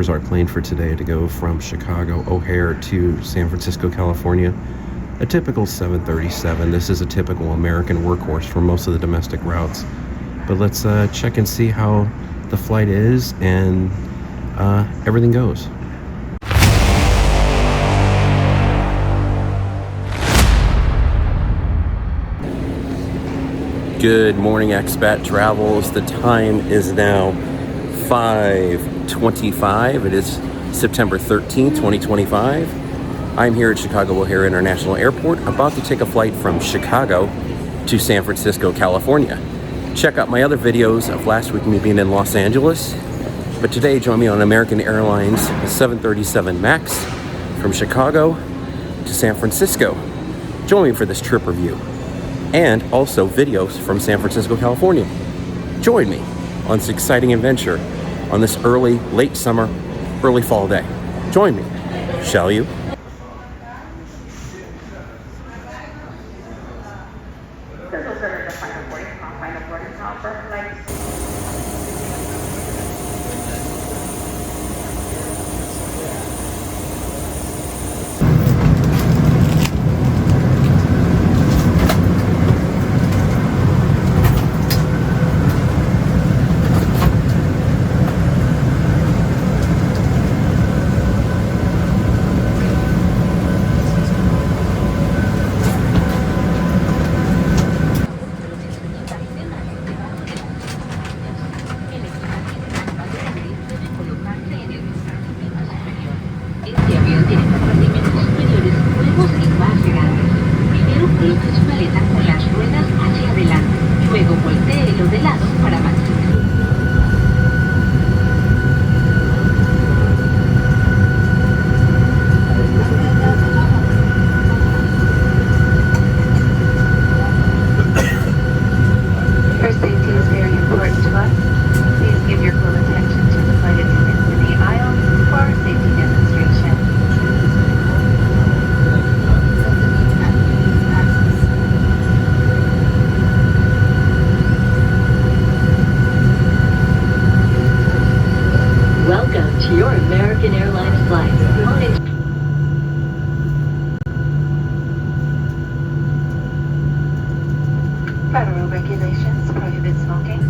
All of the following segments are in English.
here's our plane for today to go from Chicago O'Hare to San Francisco, California. A typical 737. This is a typical American workhorse for most of the domestic routes. But let's check and see how the flight is and everything goes. Good morning, expat travels. The time is now 5:25. It is September 13th, 2025. I'm here at Chicago O'Hare International Airport, about to take a flight from Chicago to San Francisco, California. Check out my other videos of last week, me being in Los Angeles. But today, join me on American Airlines 737 MAX from Chicago to San Francisco. Join me for this trip review and also videos from San Francisco, California. Join me on this exciting adventure on this late summer, early fall day. Join me, shall you? Federal regulations prohibit smoking.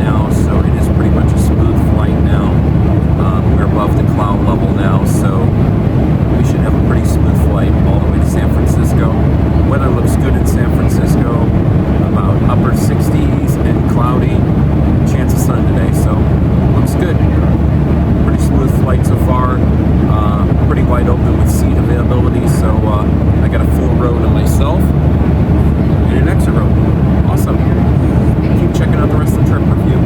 now, so it is pretty much a smooth flight now. We're above the cloud level now, so we should have a pretty smooth flight all the way to San Francisco. Weather looks good in San Francisco, about upper 60s and cloudy, chance of sun today, so looks good. Pretty smooth flight so far, pretty wide open with seat availability, so I got a full row to myself and an extra row. Awesome. Keep checking out the rest of the trip review.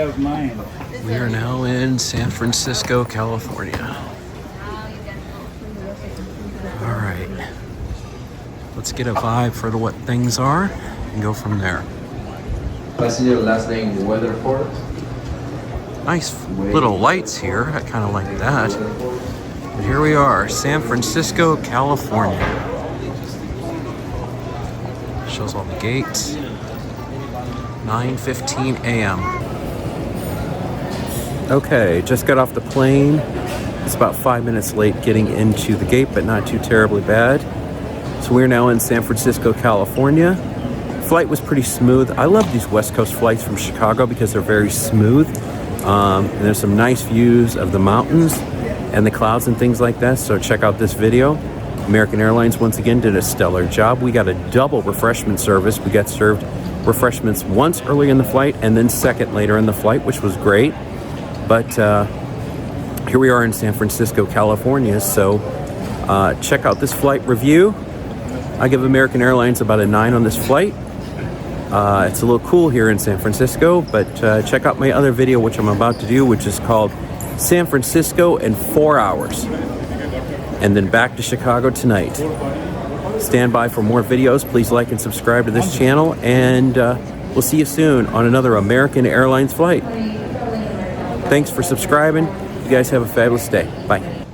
have mine. We are now in San Francisco, California. All right. Let's get a vibe for what things are and go from there. Passenger last name Weatherford. Nice little lights here. I kind of like that. And here we are, San Francisco, California. Shows all the gates. 9:15 a.m. Okay, just got off the plane. It's about 5 minutes late getting into the gate, but not too terribly bad. So we're now in San Francisco, California. Flight was pretty smooth. I love these West Coast flights from Chicago because they're very smooth. And there's some nice views of the mountains and the clouds and things like that. So check out this video. American Airlines once again did a stellar job. We got a double refreshment service. We got served refreshments once early in the flight and then second later in the flight, which was great. But here we are in San Francisco, California. So check out this flight review. I give American Airlines about a 9 on this flight. It's a little cool here in San Francisco, but check out my other video, which I'm about to do, which is called San Francisco in 4 hours. And then back to Chicago tonight. Stand by for more videos. Please like and subscribe to this channel, and we'll see you soon on another American Airlines flight. Thanks for subscribing. You guys have a fabulous day. Bye.